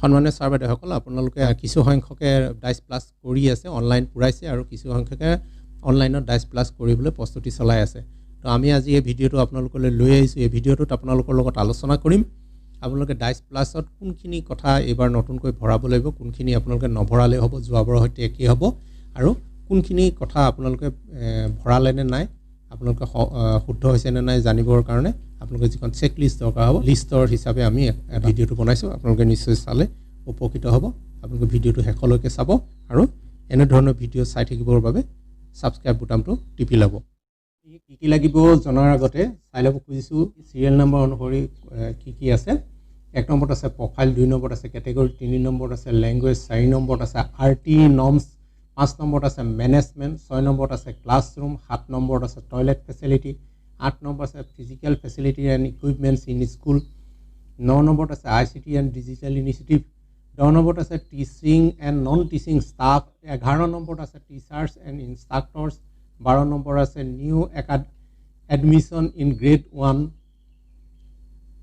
সন্মানীয় ছাৰ বাইদেউসকল আপোনালোকে কিছু সংখ্যকে ডাইচ প্লাছ কৰি আছে অনলাইন পুৰাইছে আৰু কিছু সংখ্যকে অনলাইনত ডাইচ প্লাছ কৰিবলৈ প্ৰস্তুতি চলাই আছে তো আমি আজি এই ভিডিঅ'টো আপোনালোকলৈ লৈ আহিছোঁ এই ভিডিঅ'টোত আপোনালোকৰ লগত আলোচনা কৰিম আপোনালোকে ডাইচ প্লাছত কোনখিনি কথা এইবাৰ নতুনকৈ ভৰাব লাগিব কোনখিনি আপোনালোকে নভৰালে হ'ব যোৱাবাৰৰ সৈতে একেই হ'ব আৰু কোনখিনি কথা আপোনালোকে ভৰালে নে নাই আপোনালোকে শুদ্ধ হৈছে নে নাই জানিবৰ কাৰণে আপোনালোকে যিখন চেক লিষ্ট দৰকাৰ হ'ব লিষ্টৰ হিচাপে আমি ভিডিঅ'টো বনাইছোঁ আপোনালোকে নিশ্চয় চালে উপকৃত হ'ব আপোনালোকে ভিডিঅ'টো শেষলৈকে চাব আৰু এনেধৰণৰ ভিডিঅ' চাই থাকিবৰ বাবে ছাবস্ক্ৰাইব বুটামটো টিপি ল'ব কি কি লাগিব জনাৰ আগতে চাই ল'ব খুজিছোঁ চিৰিয়েল নম্বৰ অনুসৰি কি কি আছে 1 নম্বৰত আছে প্ৰফাইল 2 নম্বৰত আছে কেটেগৰী 3 নম্বৰত আছে লেংগুৱেজ 4 নম্বৰত আছে আৰটি নৰ্মছ 5 নম্বৰত আছে মেনেজমেণ্ট 6 নম্বৰত আছে ক্লাছৰুম 7 নম্বৰত আছে টয়লেট ফেচিলিটি 8 নম্বৰ আছে physical facility and equipments in school 9 নম্বৰত আছে ICT এণ্ড ডিজিটেল ইনিচিয়েটিভ 10 নম্বৰত আছে teaching and non teaching staff 11 নম্বৰত আছে টিচাৰ্ছ এণ্ড ইনষ্ট্ৰাক্টৰ্ছ 12 নম্বৰ আছে নিউ এডমিশ্যন ইন গ্ৰেড 1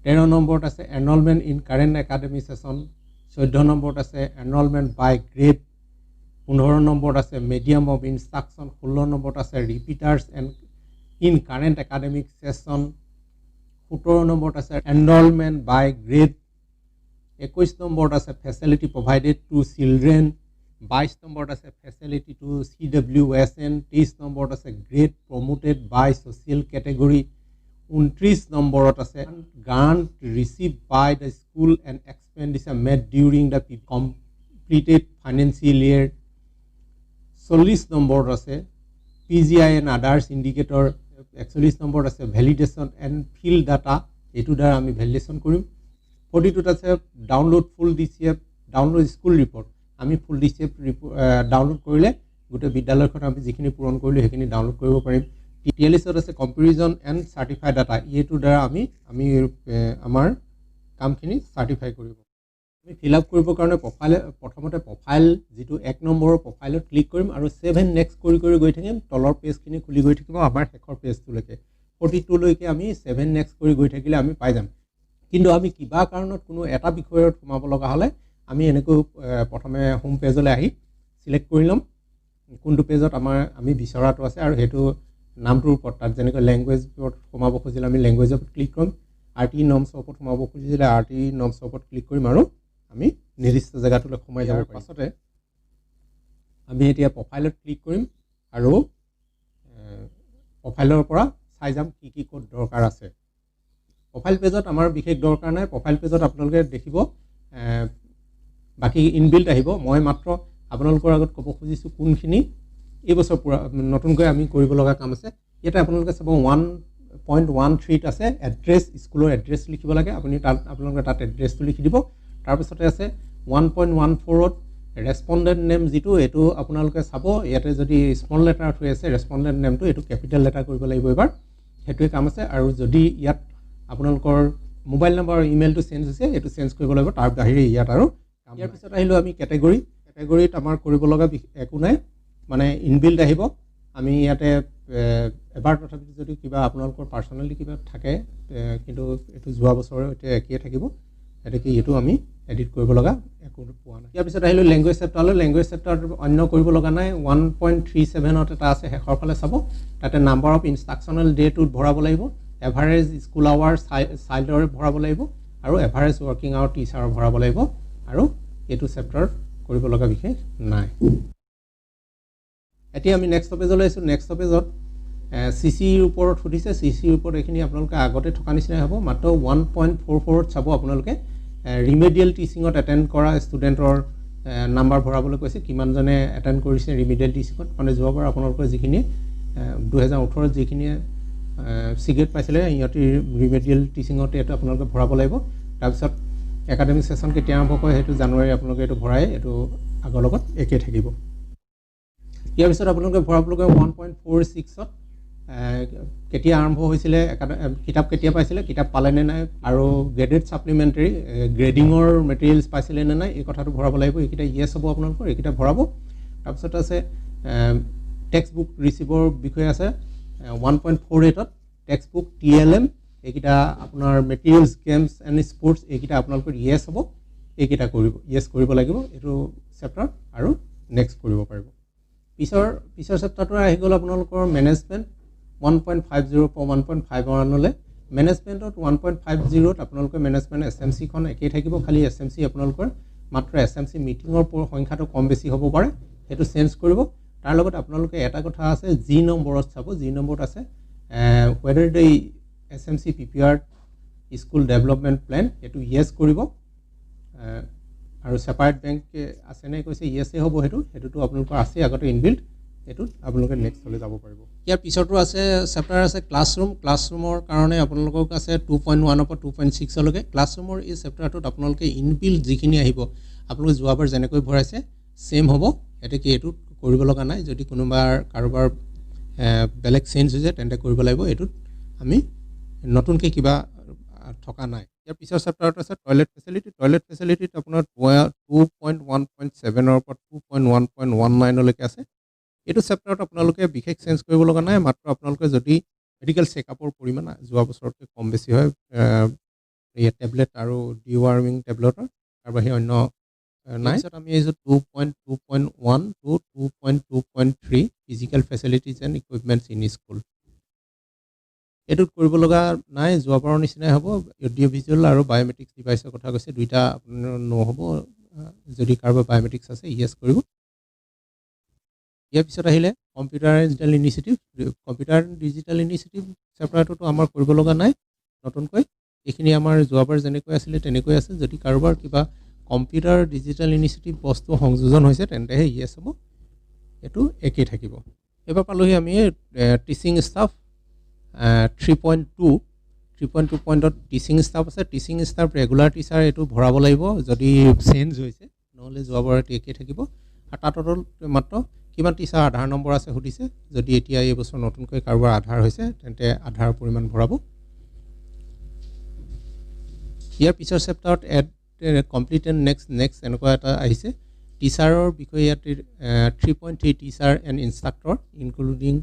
13 নম্বৰত আছে enrolment in current academic session 14 নম্বৰত আছে এনৰলমেণ্ট বাই গ্ৰেড 15 নম্বৰত আছে মিডিয়াম অফ ইনষ্ট্ৰাকশ্যন 16 নম্বৰত আছে repeaters and in current academic session 17 নম্বৰত আছে এনৰলমেণ্ট বাই গ্ৰেড 21 নম্বৰত আছে ফেচিলিটি প্ৰভাইডেড টু চিলড্ৰেন 22 নম্বৰত আছে ফেচিলিটি টু CWSN 23 নম্বৰত আছে grade promoted by social category 29 নম্বৰত আছে grant received by the school and expenditure made during the completed financial year 40 নম্বৰত আছে PGI এণ্ড আদাৰ্ছ ইণ্ডিকেটৰ 41 নম্বৰত আছে ভেলিডেশ্যন এণ্ড ফিল্ড ডাটা এইটোৰ দ্বাৰা আমি ভেলিডেশ্যন কৰিম 42ত আছে ডাউনলোড ফুল DCF ডাউনলোড স্কুল ৰিপৰ্ট আমি ফুল DCF ডাউনলোড কৰিলে গোটেই বিদ্যালয়খন আমি যিখিনি পূৰণ কৰিলোঁ সেইখিনি ডাউনলোড কৰিব পাৰিম 43ত আছে কম্পেৰিজন এণ্ড চাৰ্টিফাইড ডাটা এইটোৰ দ্বাৰা আমি আমাৰ কামখিনি চাৰ্টিফাই কৰিব আমি ফিল আপ কৰিবৰ কাৰণে প্ৰথমতে প্ৰফাইল যিটো 1 নম্বৰৰ প্ৰফাইলত ক্লিক কৰিম আৰু 7 নেক্সট কৰি গৈ থাকিম তলৰ পেজখিনি খুলি গৈ থাকিব আমাৰ শেষৰ পেজটোলৈকে 42 লৈকে আমি 7 নেক্সট কৰি গৈ থাকিলে আমি পাই যাম কিন্তু আমি কিবা কাৰণত কোনো এটা বিষয়ত সোমাব লগা হ'লে আমি এনেকৈ প্ৰথমে হোম পেজলৈ আহি সিলেক্ট কৰি ল'ম কোনটো পেজত আমি বিচৰাটো আছে আৰু সেইটো নামটোৰ ওপৰত তাত যেনেকৈ লেংগুৱেজত সোমাব খুজিলে আমি লেংগুৱেজৰ ওপৰত ক্লিক কৰিম RT নৰ্মছৰ ওপৰত সোমাব খুজিলে RT নৰ্মছৰ ওপৰত ক্লিক কৰিম আৰু আমি নিৰ্দিষ্ট জেগাটোলৈ সোমাই যাবৰ পাছতে আমি এতিয়া প্ৰফাইলত ক্লিক কৰিম আৰু প্ৰফাইলৰ পৰা চাই যাম কি ক'ত দৰকাৰ আছে প্ৰফাইল পেজত আমাৰ বিশেষ দৰকাৰ নাই প্ৰফাইল পেজত আপোনালোকে দেখিব বাকি ইনবিল্ট আহিব মই মাত্ৰ আপোনালোকৰ আগত ক'ব খুজিছোঁ কোনখিনি এই বছৰ পুৰা নতুনকৈ আমি কৰিব লগা কাম আছে ইয়াতে আপোনালোকে চাব 1.13 আছে এড্ৰেছ স্কুলৰ এড্ৰেছ লিখিব লাগে আপুনি তাত আপোনালোকে তাত এড্ৰেছটো লিখি দিব তাৰপিছতে আছে 1.14ত ৰেছপণ্ডেণ্ট নেম যিটো এইটো আপোনালোকে চাব ইয়াতে যদি স্মল লেটাৰত হৈ আছে ৰেছপণ্ডেণ্ট নেমটো এইটো কেপিটেল লেটাৰ কৰিব লাগিব এবাৰ সেইটোৱে কাম আছে আৰু যদি ইয়াত আপোনালোকৰ মোবাইল নম্বৰ আৰু ইমেইলটো চেঞ্জ হৈছে এইটো চেঞ্জ কৰিব লাগিব তাৰ বাহিৰে ইয়াত আৰু ইয়াৰ পিছত আহিলোঁ আমি কেটেগৰীত আমাৰ কৰিব লগা একো নাই মানে ইনবিল্ট আহিব আমি ইয়াতে এবাৰ তথাপিও যদি কিবা আপোনালোকৰ পাৰ্চনেলি কিবা থাকে কিন্তু এইটো যোৱা বছৰৰ এতিয়া একেই থাকিব এতেকে এইটো আমি এডিট কৰিব লগা একো পোৱা নাই ইয়াৰ পিছত আহিলোঁ লেংগুৱেজ চেপ্টাৰলৈ লেংগুৱেজ চেপ্টাৰত অন্য কৰিব লগা নাই 1.37ত এটা আছে শেষৰ ফালে চাব তাতে নাম্বাৰ অফ ইনষ্ট্ৰাকশ্যনেল ডেটোত ভৰাব লাগিব এভাৰেজ স্কুল আৱাৰ চাইল্ডৰ ভৰাব লাগিব আৰু এভাৰেজ ৱৰ্কিং আৱাৰ টিচাৰৰ ভৰাব লাগিব আৰু এইটো চেপ্টাৰত কৰিব লগা বিশেষ নাই এতিয়া আমি নেক্সট পেজলৈ আহিছোঁ নেক্সট পেজত CCৰ ওপৰত সুধিছে CCৰ ওপৰত এইখিনি আপোনালোকে আগতে থকা নিচিনাই হ'ব মাত্ৰ 1.44ত চাব আপোনালোকে ৰিমেডিয়েল টিচিঙত এটেণ্ড কৰা ষ্টুডেণ্টৰ নাম্বাৰ ভৰাবলৈ কৈছে কিমানজনে এটেণ্ড কৰিছে ৰিমেডিয়েল টিচিঙত মানে যোৱাবাৰ আপোনালোকৰ যিখিনি 2018ত যিখিনিয়ে চিগ্ৰেট পাইছিলে সিহঁতি ৰিমেডিয়েল টিচিঙত এইটো আপোনালোকে ভৰাব লাগিব তাৰপিছত একাডেমিক ছেশ্যন কেতিয়া আৰম্ভ কৰে সেইটো জানুৱাৰী আপোনালোকে এইটো ভৰাই এইটো আগৰ লগত একেই থাকিব ইয়াৰ পিছত আপোনালোকে ভৰাব লগা 1.46ত কেতিয়া আৰম্ভ হৈছিলে কিতাপ কেতিয়া পাইছিলে কিতাপ পালেনে নাই আৰু গ্ৰেডেড ছাপ্লিমেণ্টাৰী গ্ৰেডিঙৰ মেটেৰিয়েলছ পাইছিলে নে নাই এই কথাটো ভৰাব লাগিব এইকেইটা ইয়েছ হ'ব আপোনালোকৰ এইকেইটা ভৰাব তাৰপিছত আছে টেক্সট বুক ৰিচিভৰ বিষয়ে আছে 1.48ত টেক্সট বুক TLM এইকেইটা আপোনাৰ মেটেৰিয়েলছ গেমছ এণ্ড স্পৰ্টছ এইকেইটা আপোনালোকৰ ইয়েছ হ'ব এইকেইটা কৰিব ইয়েছ কৰিব লাগিব এইটো চেপ্টাৰ আৰু নেক্সট কৰিব পাৰিব পিছৰ চেপ্টাৰটো আহি গ'ল আপোনালোকৰ মেনেজমেণ্ট 1.50 পৰা 1.51লৈ মেনেজমেণ্টত 1.50ত আপোনালোকৰ মেনেজমেণ্ট SMC-খন একেই থাকিব খালি SMC আপোনালোকৰ মাত্ৰ SMC মিটিঙৰ সংখ্যাটো কম বেছি হ'ব পাৰে সেইটো চেঞ্জ কৰিব তাৰ লগত আপোনালোকে এটা কথা আছে জি নম্বৰত চাব জি নম্বৰত আছে whether the SMC prepared school development plan এইটো ইয়েছ কৰিব আৰু সেপাৰেট বেংক আছে নে কৈছে ইয়েছে হ'ব হেতুটো আপোনালোকৰ আছে আগতে ইনবিল্ড এটুত আপোনালোকে নেক্সট হলে যাব পাৰিব ইয়াৰ পিছৰটো আছে চেপ্টাৰ আছে ক্লাছৰুমৰ কাৰণে আপোনালোকক আছে 2.1 পৰা 2.6 লৈকে ক্লাছৰুমৰ এই চেপ্টাৰটোত আপোনালোকে ইনবিল্ড যিখিনি আহিব আপোনালোকে যোৱাবাৰ যেনেকৈ ভৰাইছে সেম হ'ব এতে কি এটুত কৰিব লগা নাই যদি কোনোবাৰ কাৰোবাৰ বেলেগ চেঞ্জ হৈ যায় তেন্তে কৰিব লাগিব এটুত আমি নতুনকৈ কিবা থকা নাই ইয়াৰ পিছৰ চেপ্টাৰত আছে টয়লেট ফেচিলিটিত আপোনাৰ 2.1.7 পৰা 2.1.19 লৈকে আছে এইটো চেপ্টাৰত আপোনালোকে বিশেষ চেঞ্জ কৰিব লগা নাই মাত্ৰ আপোনালোকে যদি মেডিকেল চেকআপৰ পৰিমাণ যোৱা বছৰতকৈ কম বেছি হয় এই টেবলেট আৰু ডিৱাৰ্মিং টেবলেটৰ তাৰ বাহিৰে অন্য নাই পিছত আমি এইটো 2.2.1 to 2.2.3 physical facilities and equipments in school এটুত কৰিব লগা নাই যোৱাবাৰৰ নিচিনাই হ'ব অডিঅ' ভিজুৱেল আৰু বায়োমেট্ৰিক্স ডিভাইচৰ কথা কৈছে দুইটা আপোনাৰ নহ'ব যদি কাৰোবাৰ বায়োমেট্ৰিক্স আছে ইয়েছ কৰিব ইয়াৰ পিছত আহিলে কম্পিউটাৰ ডিজিটেল ইনিচিয়েটিভ চেপ্টাৰটোতো আমাৰ কৰিব লগা নাই নতুনকৈ এইখিনি আমাৰ যোৱাবাৰ যেনেকৈ আছিলে তেনেকৈ আছে যদি কাৰোবাৰ কিবা কম্পিউটাৰ ডিজিটেল ইনিচিয়েটিভ বস্তু সংযোজন হৈছে তেন্তেহে ইয়েছ হ'ব এইটো একেই থাকিব এবাৰ পালোহি আমি টিচিং ষ্টাফ 3.2 পইণ্টত টিচিং ষ্টাফ আছে টিচিং ষ্টাফ ৰেগুলাৰ টিচাৰ এইটো ভৰাব লাগিব যদি চেঞ্জ হৈছে নহ'লে যোৱাবাৰ একেই থাকিব আৰু তাত মাত্ৰ কিমান টিচাৰ আধাৰ নম্বৰ আছে সুধিছে যদি এতিয়া এই বছৰ নতুনকৈ কাৰোবাৰ আধাৰ হৈছে তেন্তে আধাৰৰ পৰিমাণ ভৰাব ইয়াৰ পিছৰ চেপ্টাৰত এড কমপ্লিট এণ্ড নেক্সট এনেকুৱা এটা আহিছে টিচাৰৰ বিষয়ে ইয়াত 3.3 teacher and instructor including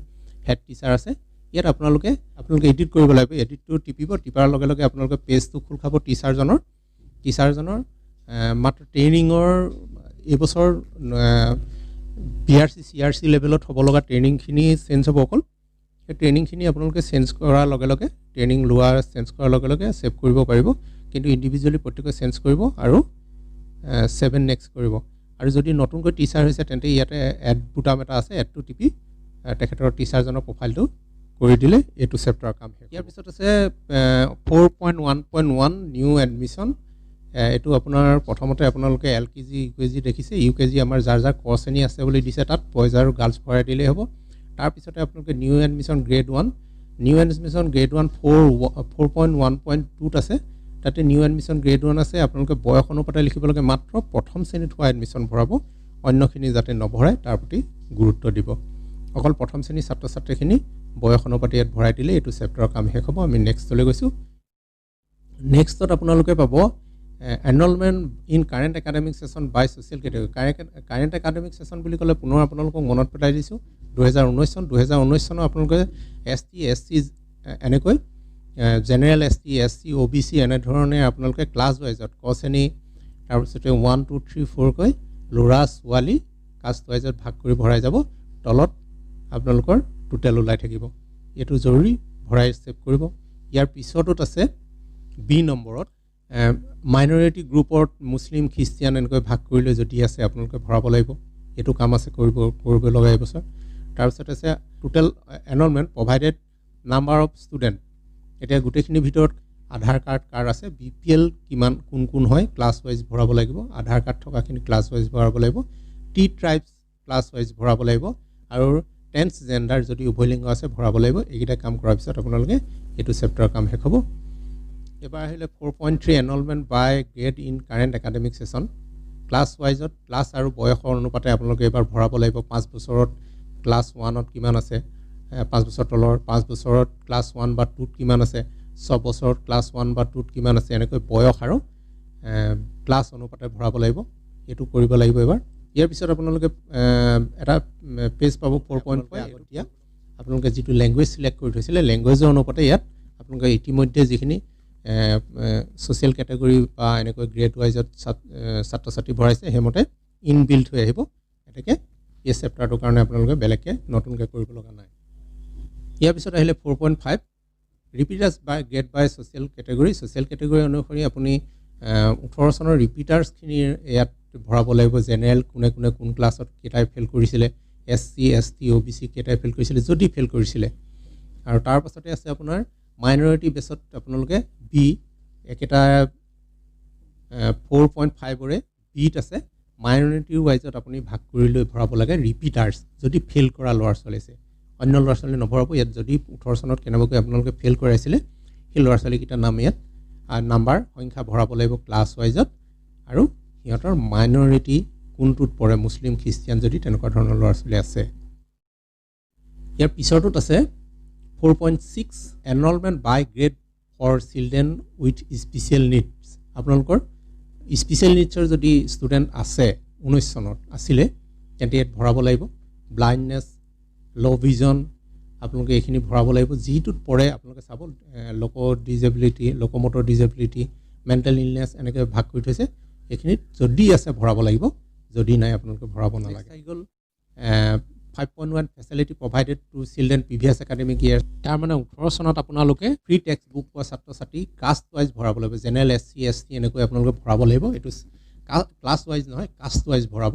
head teacher আছে ইয়াত আপোনালোকে এডিট কৰিব লাগিব এডিটটো টিপাৰ লগে লগে আপোনালোকে পেজটো খোল খাব টিচাৰজনৰ মাত্ৰ ট্ৰেইনিঙৰ এইবছৰ BRC CRC লেভেলত হ'ব লগা ট্ৰেইনিংখিনি চেঞ্জ হ'ব অকল সেই ট্ৰেইনিংখিনি আপোনালোকে চেঞ্জ কৰাৰ লগে লগে ট্ৰেইনিং লোৱা চেঞ্জ কৰাৰ লগে লগে ছেভ কৰিব পাৰিব কিন্তু ইণ্ডিভিজুৱেলি প্ৰত্যেকে চেঞ্জ কৰিব আৰু 7 নেক্সট কৰিব আৰু যদি নতুনকৈ টিচাৰ হৈছে তেন্তে ইয়াতে এড বুটাম এটা আছে এডটো টিপি তেখেতৰ টিচাৰজনৰ প্ৰফাইলটো কৰি দিলে এইটো চেপ্টাৰৰ কাম শেষ ইয়াৰ পিছত আছে 4.1.1 নিউ এডমিশ্যন এইটো আপোনাৰ প্ৰথমতে আপোনালোকে LKG UKG দেখিছে UKG আমাৰ যাৰ ক শ্ৰেণী আছে বুলি দিছে তাত বয়জ আৰু গাৰ্লছ ভৰাই দিলেই হ'ব তাৰপিছতে আপোনালোকে নিউ এডমিশ্যন গ্ৰেড 1 4.1.2ত আছে তাতে নিউ এডমিশ্যন গ্ৰেড 1 আছে আপোনালোকে বয়স অনুপাতে লিখিব লাগে মাত্ৰ প্ৰথম শ্ৰেণীত হোৱা এডমিশ্যন ভৰাব অন্যখিনি যাতে নভৰাই তাৰ প্ৰতি গুৰুত্ব দিব অকল প্ৰথম শ্ৰেণীৰ ছাত্ৰ ছাত্ৰীখিনি বয়স অনুপাতে ইয়াত ভৰাই দিলে এইটো চেপ্টাৰৰ কাম শেষ হ'ব আমি নেক্সটলৈ গৈছোঁ নেক্সটত আপোনালোকে পাব enrolment in current academic session by social category current academic session বুলি ক'লে পুনৰ আপোনালোকক মনত পেলাই দিছোঁ 2019 চনৰ আপোনালোকে ST SC এনেকৈ জেনেৰেল ST SC OBC এনেধৰণে আপোনালোকে ক্লাছ ৱাইজত ক শ্ৰেণী তাৰপিছতে 1 2 3 4 কৈ ল'ৰা ছোৱালী কাষ্ট ৱাইজত ভাগ কৰি ভৰাই যাব তলত আপোনালোকৰ টোটেল ওলাই থাকিব এইটো জৰুৰী ভৰাই ছেভ কৰিব ইয়াৰ পিছতত আছে বি নম্বৰত মাইনৰিটি গ্ৰুপত মুছলিম খ্ৰীষ্টিয়ান এনেকৈ ভাগ কৰিলে যদি আছে আপোনালোকে ভৰাব লাগিব এইটো কাম আছে কৰিব লগা এইবছৰ তাৰপিছত আছে total enrolment provided number of student এতিয়া গোটেইখিনিৰ ভিতৰত আধাৰ কাৰ্ড আছে BPL কিমান কোন হয় ক্লাছ ৱাইজ ভৰাব লাগিব আধাৰ কাৰ্ড থকাখিনি ক্লাছ ৱাইজ ভৰাব লাগিব টি ট্ৰাইবছ ক্লাছ ৱাইজ ভৰাব লাগিব আৰু টেন্স জেণ্ডাৰ যদি উভয়লিংগ আছে ভৰাব লাগিব এইকেইটা কাম কৰাৰ পিছত আপোনালোকে এইটো চেপ্টাৰৰ কাম শেষ হ'ব এবাৰ আহিলে 4.3 enrolment by grade in current academic session class ৱাইজত ক্লাছ আৰু বয়সৰ অনুপাতে আপোনালোকে এবাৰ ভৰাব লাগিব 5 বছৰত ক্লাছ 1ত কিমান আছে 5 বছৰ তলৰ 5 বছৰত ক্লাছ 1 বা 2ত কিমান আছে 6 বছৰত ক্লাছ 1 বা 2ত কিমান আছে এনেকৈ বয়স আৰু ক্লাছ অনুপাতে ভৰাব লাগিব এইটো কৰিব লাগিব এবাৰ ইয়াৰ পিছত আপোনালোকে এটা পেজ পাব 4.5 এতিয়া আপোনালোকে যিটো লেংগুৱেজ সিলেক্ট কৰি থৈছিলে লেংগুৱেজৰ অনুপাতে ইয়াত আপোনালোকে ইতিমধ্যে যিখিনি ছ'চিয়েল কেটেগৰী বা এনেকৈ গ্ৰেড ৱাইজত ছাত্ৰ ছাত্ৰী ভৰাইছে সেইমতে ইনবিল্ট হৈ আহিব এতেকে এই চেপ্টাৰটোৰ কাৰণে আপোনালোকে বেলেগকৈ নতুনকৈ কৰিব লগা নাই ইয়াৰ পিছত আহিলে 4.5 ৰিপিটাৰ্ছ বাই গ্ৰেড বাই ছ'চিয়েল কেটেগৰী অনুসৰি আপুনি 18 চনৰ ৰিপিটাৰ্ছখিনিৰ ইয়াত ভৰাব লাগিব জেনেৰেল কোনে কোন ক্লাছত কেইটাই ফেইল কৰিছিলে SC ST OBC কেইটাই ফেইল কৰিছিলে যদি ফেইল কৰিছিলে আৰু তাৰ পাছতে আছে আপোনাৰ মাইনৰিটি বেছত আপোনালোকে বি একেটা 4.5 ৰে বিট আছে মাইনৰিটি ৱাইজত আপুনি ভাগ কৰি লৈ ভৰাব লাগে ৰিপিটাৰ্ছ যদি ফেইল কৰা ল'ৰা ছোৱালী আছে অন্য ল'ৰা ছোৱালী নভৰাব ইয়াত যদি 18 চনত কেনেবাকৈ আপোনালোকে ফেইল কৰাইছিলে সেই ল'ৰা ছোৱালীকেইটাৰ নাম ইয়াত নাম্বাৰ সংখ্যা ভৰাব লাগিব ক্লাছ ৱাইজত আৰু সিহঁতৰ মাইনৰিটি কোনটোত পৰে মুছলিম খ্ৰীষ্টিয়ান যদি তেনেকুৱা ধৰণৰ ল'ৰা ছোৱালী আছে ইয়াৰ পিছৰটোত আছে 4.6 enrolment by grade for children with special needs আপোনালোকৰ স্পেচিয়েল নিডছৰ যদি ষ্টুডেণ্ট আছে 19 চনত আছিলে তেন্তে ইয়াত ভৰাব লাগিব ব্লাইণ্ডনেছ ল' ভিজন আপোনালোকে এইখিনি ভৰাব লাগিব যিটোত পৰে আপোনালোকে চাব লোক'মটৰ ডিজেবিলিটি মেণ্টেল ইলনেছ এনেকৈ ভাগ কৰি থৈছে এইখিনিত যদি আছে ভৰাব লাগিব যদি নাই আপোনালোকে ভৰাব নালাগে আহি গ'ল 5.1 facility provided to children previous academic year তাৰ মানে 18 চনত আপোনালোকে ফ্ৰী টেক্সট বুক পোৱা ছাত্ৰ ছাত্ৰী কাষ্ট ৱাইজ ভৰাব লাগিব জেনেৰেল SC ST এনেকৈ আপোনালোকে ভৰাব লাগিব এইটো ক্লাছ ৱাইজ নহয় কাষ্ট ৱাইজ ভৰাব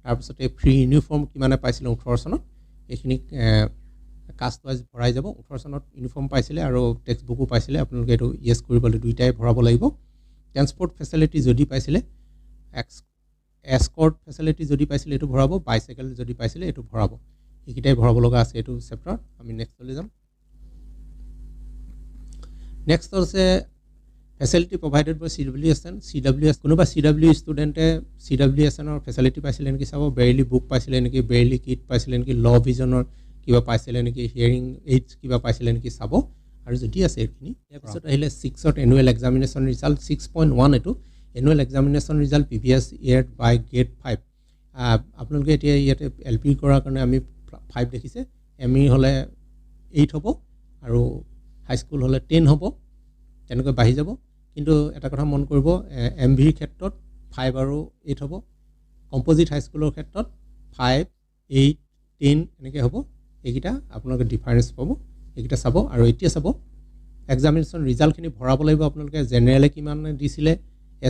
তাৰপিছতে ফ্ৰী ইউনিফৰ্ম কিমানে পাইছিলে 18 চনত এইখিনি কাষ্ট ৱাইজ ভৰাই যাব 18 চনত ইউনিফৰ্ম পাইছিলে আৰু টেক্সট বুকো পাইছিলে আপোনালোকে এইটো ইয়েছ কৰিবলৈ দুইটাই ভৰাব লাগিব ট্ৰান্সপৰ্ট ফেচিলিটি যদি পাইছিলে এস্কৰ্ট ফেচিলিটি যদি পাইছিলে এইটো ভৰাব বাইচাইকেল যদি পাইছিলে এইটো ভৰাব এইকেইটাই ভৰাব লগা আছে এইটো চেপ্টাৰ আমি নেক্সটলৈ যাম নেক্সট হৈছে ফেচিলিটি প্ৰভাইডেড বাই CWSN কোনোবা CW ষ্টুডেণ্টে CWSNৰ ফেচিলিটি পাইছিলে নেকি চাব বেৰিলি বুক পাইছিলে নেকি বেৰিলি কিট পাইছিলে নেকি ল ভিজনৰ কিবা পাইছিলে নেকি হিয়াৰিং এইডছ কিবা পাইছিলে নেকি চাব আৰু যদি আছে এইখিনি তাৰপিছত আহিলে 6ত এনুৱেল এক্সামিনেশ্যন ৰিজাল্ট 6.1 এইটো annual examination result previous year by grade 5 আপোনালোকে এতিয়া ইয়াতে LP কৰাৰ কাৰণে আমি 5 দেখিছে ME হ'লে 8 হ'ব আৰু হাইস্কুল হ'লে 10 হ'ব তেনেকৈ বাঢ়ি যাব কিন্তু এটা কথা মন কৰিব MVৰ ক্ষেত্ৰত 5 আৰু 8 হ'ব কম্পজিট হাইস্কুলৰ ক্ষেত্ৰত 5 8 10 এনেকৈ হ'ব এইকেইটা আপোনালোকে ডিফাৰেঞ্চ পাব এইকেইটা চাব আৰু এতিয়া চাব এক্সামিনেশ্যন ৰিজাল্টখিনি ভৰাব লাগিব আপোনালোকে জেনেৰেলে কিমান দিছিলে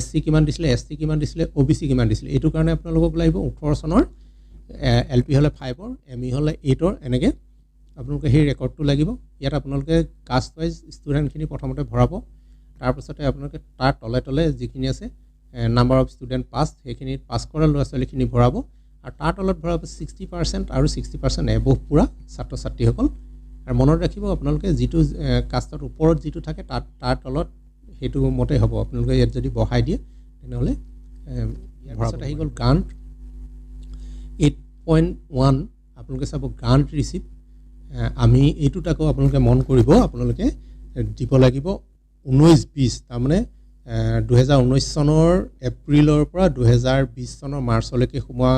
SC কিমান দিছিলে ST কিমান দিছিলে OBC কিমান দিছিলে এইটো কাৰণে আপোনালোকক লাগিব 18 চনৰ LP হ'লে 5ৰ ME হ'লে 8ৰ এনেকৈ আপোনালোকে সেই ৰেকৰ্ডটো লাগিব ইয়াত আপোনালোকে কাষ্ট ৱাইজ ষ্টুডেণ্টখিনি প্ৰথমতে ভৰাব তাৰপিছতে আপোনালোকে তাৰ তলে যিখিনি আছে নাম্বাৰ অফ ষ্টুডেণ্ট পাছ সেইখিনি পাছ কৰা ল'ৰা ছোৱালীখিনি ভৰাব আৰু তাৰ তলত ভৰাব 60% আৰু 60% এবভ পুৰা ছাত্ৰ ছাত্ৰীসকল আৰু মনত ৰাখিব আপোনালোকে যিটো কাষ্টৰ ওপৰত যিটো থাকে তাৰ তলত সেইটো মতে হ'ব আপোনালোকে ইয়াত যদি বহাই দিয়ে তেনেহ'লে ইয়াৰ পিছত আহি গ'ল গ্ৰাণ্ট 8.1 আপোনালোকে চাব গ্ৰাণ্ট ৰিচিপ্ট আমি এইটোত আকৌ আপোনালোকে মন কৰিব আপোনালোকে দিব লাগিব 19-20 তাৰমানে 2019 চনৰ এপ্ৰিলৰ পৰা 2020 চনৰ মাৰ্চলৈকে সোমোৱা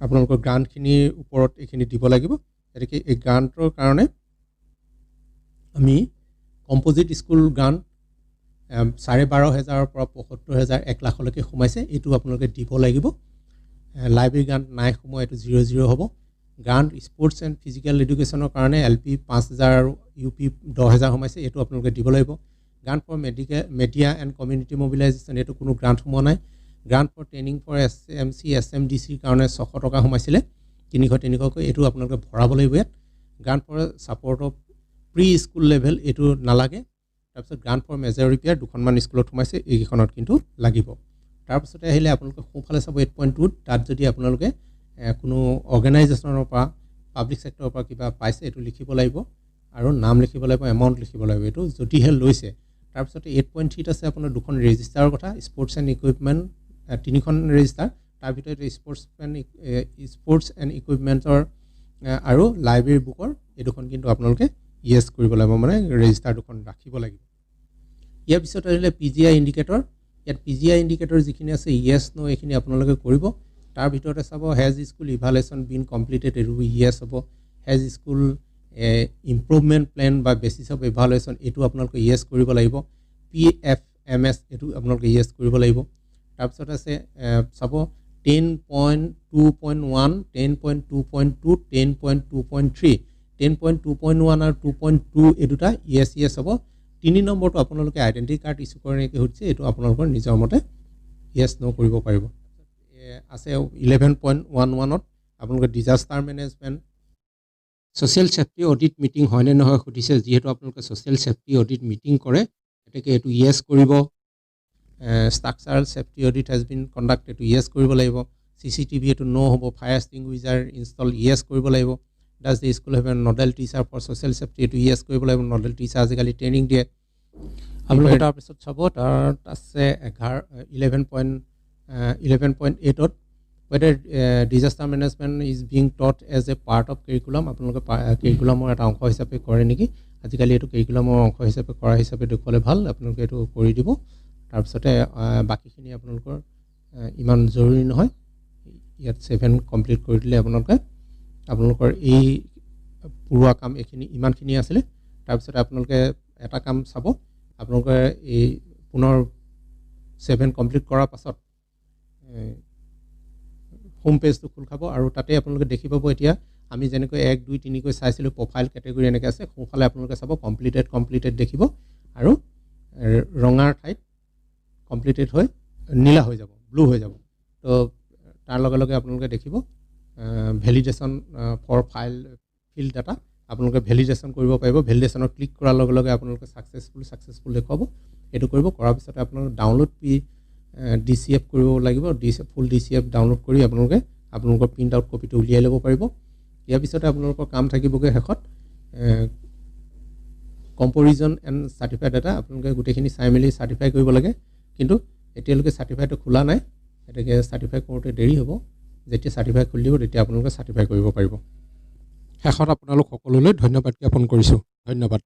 আপোনালোকৰ গ্ৰাণ্টখিনিৰ ওপৰত এইখিনি দিব লাগিব গতিকে এই গ্ৰাণ্টৰ কাৰণে আমি কম্পজিট স্কুল গ্ৰাণ্ট 12,500 পৰা 75,000 1 লাখলৈকে সোমাইছে এইটো আপোনালোকে দিব লাগিব লাইব্ৰেৰী গ্ৰাণ্ট নাই সোমোৱা এইটো 00 হ'ব গ্ৰাণ্ট স্পৰ্টছ এণ্ড ফিজিকেল এডুকেশ্যনৰ কাৰণে LP 5,000 আৰু UP 10,000 সোমাইছে এইটো আপোনালোকে দিব লাগিব grant for media and community mobilisation এইটো কোনো গ্ৰাণ্ট সোমোৱা নাই grant for training for SMC SMDCৰ কাৰণে 600 টকা সোমাইছিলে 300-300কৈ এইটো আপোনালোকে ভৰাব লাগিব ইয়াত grant for support of pre school level এইটো নালাগে তাৰপিছত গ্ৰাণ্ট ফৰ মেজৰ ৰিপেয়াৰ দুখনমান স্কুলত সোমাইছে এইকেইখনত কিন্তু লাগিব তাৰপিছতে আহিলে আপোনালোকে সোঁফালে চাব 8.2 তাত যদি আপোনালোকে কোনো অৰ্গেনাইজেশ্যনৰ পৰা পাব্লিক ছেক্টৰৰ পৰা কিবা পাইছে এইটো লিখিব লাগিব আৰু নাম লিখিব লাগিব এমাউণ্ট লিখিব লাগিব এইটো যদিহে লৈছে তাৰপিছতে 8.3 আছে আপোনাৰ দুখন ৰেজিষ্টাৰৰ কথা স্পৰ্টছ এণ্ড ইকুইপমেণ্ট তিনিখন ৰেজিষ্টাৰ তাৰ ভিতৰত স্পৰ্টছ এণ্ড ইকুইপমেণ্টৰ আৰু লাইব্ৰেৰী বুকৰ এই দুখন কিন্তু আপোনালোকে ইয়েছ কৰিব লাগিব মানে ৰেজিষ্টাৰ দুখন ৰাখিব লাগিব ইয়াৰ পিছত আহিলে PGI ইণ্ডিকেটৰ ইয়াত PGI ইণ্ডিকেটৰ যিখিনি আছে ইয়েছ নো এইখিনি আপোনালোকে কৰিব তাৰ ভিতৰতে চাব has school evaluation bin completed এইটো ইয়েছ হ'ব হেজ স্কুল ইম্প্ৰুভমেণ্ট প্লেন বা বেচিছ অফ ইভালুৱেশ্যন এইটো আপোনালোকে য়েছ কৰিব লাগিব PFMS এইটো আপোনালোকে য়েছ কৰিব লাগিব তাৰপিছত আছে চাব 10.2.1 10.2.2 10.2.3 10.2.1 আৰু 2.2 এই দুটা য়েছ হ'ব 3 নম্বৰটো আপোনালোকে আইডেন্টিটি কাৰ্ড ইস্যু কৰে নেকি হৈছে এইটো আপোনালোকৰ নিজৰ মতে য়েছ নো কৰিব পাৰিব আছে 11.11ত আপোনালোকে disaster management social safety audit meeting হয় নে নহয় সুধিছে যেহেতু আপোনালোকে সোশ্যাল সেফটি অডিট মিটিং কৰে এটাকে এটো ইয়েস কৰিব structural safety audit has been conducted to yes কৰিব লাগিব সিসিটিভি এটো নো হ'ব ফায়াৰ এক্সটিংগুইশাৰ ইনষ্টল ইয়েস কৰিব লাগিব does the school have a nodal teacher for social safety এটো ইয়েস কৰিব লাগিব নডেল টিচাৰ আজিকালি ট্ৰেইনিং দিয়ে আপোনালোকে তাৰ পিছত চাব তাত আছে 11.8ত whether disaster management is being taught as a part of curriculum আপোনালোকে কাৰিকুলামৰ এটা অংশ হিচাপে কৰে নেকি আজিকালি এটো কাৰিকুলামৰ অংশ হিচাপে কৰা হিচাপে দেখলে ভাল আপোনালোকে এটো কৰি দিব তাৰ পিছতে বাকিখিনি আপোনালোকৰ ইমান জৰুৰী নহয় ইয়াত 7 কমপ্লিট কৰি দিলে আপোনালোকৰ এই পুৰুৱা কাম এখিনি ইমানখিনি আছিল তাৰ পিছতে আপোনালোকে এটা কাম চাব আপোনালোকে এই পুনৰ 7 কমপ্লিট কৰাৰ পাছত হোম পেজটো খুল খাব আৰু তাতে আপোনালোকে দেখি পাব এতিয়া আমি যেনেকৈ 1 2 3 কৈ চাইছিলো প্ৰফাইল ক্যাটেগৰি এনেকৈ আছে সোঁফালে আপোনালোকে চাব কমপ্লিটেড দেখিব আৰু ৰঙাৰ ঠাইত কমপ্লিটেড হৈ নীলা হৈ যাব ব্লু হৈ যাব তো তাৰ লগে লগে আপোনালোকে দেখিব validation for file field data আপোনালোকে ভ্যালিডেশন কৰিব পাৰিব ভ্যালিডেশনৰ ক্লিক কৰাৰ লগে লগে আপোনালোকে সাকসেসফুল দেখাব এটো কৰিব কৰাৰ পিছতে আপোনালোকে ডাউনলোড DCF কৰিব লাগিব ফুল DCF ডাউনলোড কৰি আপোনালোকৰ প্ৰিন্ট আউট কপিটো উলিয়াই ল'ব পাৰিব ইয়াৰ পিছতে আপোনালোকৰ কাম থাকিবগে হেকত কম্পাৰিজন এণ্ড সাৰ্টিফাইড ডাটা আপোনালোকে গুটেখিনি চাই মেলি সাৰ্টিফাই কৰিব লাগে কিন্তু এতিয়ালৈকে সাৰ্টিফাইটো খোলা নাই এটাকে সাৰ্টিফাই কৰোতে দেৰি হ'ব যেতিয়া সাৰ্টিফাই খুলি দিব তেতিয়া আপোনালোকে সাৰ্টিফাই কৰিব পাৰিব হেকত আপোনালোক সকলোলৈ ধন্যবাদ জ্ঞাপন কৰিছো ধন্যবাদ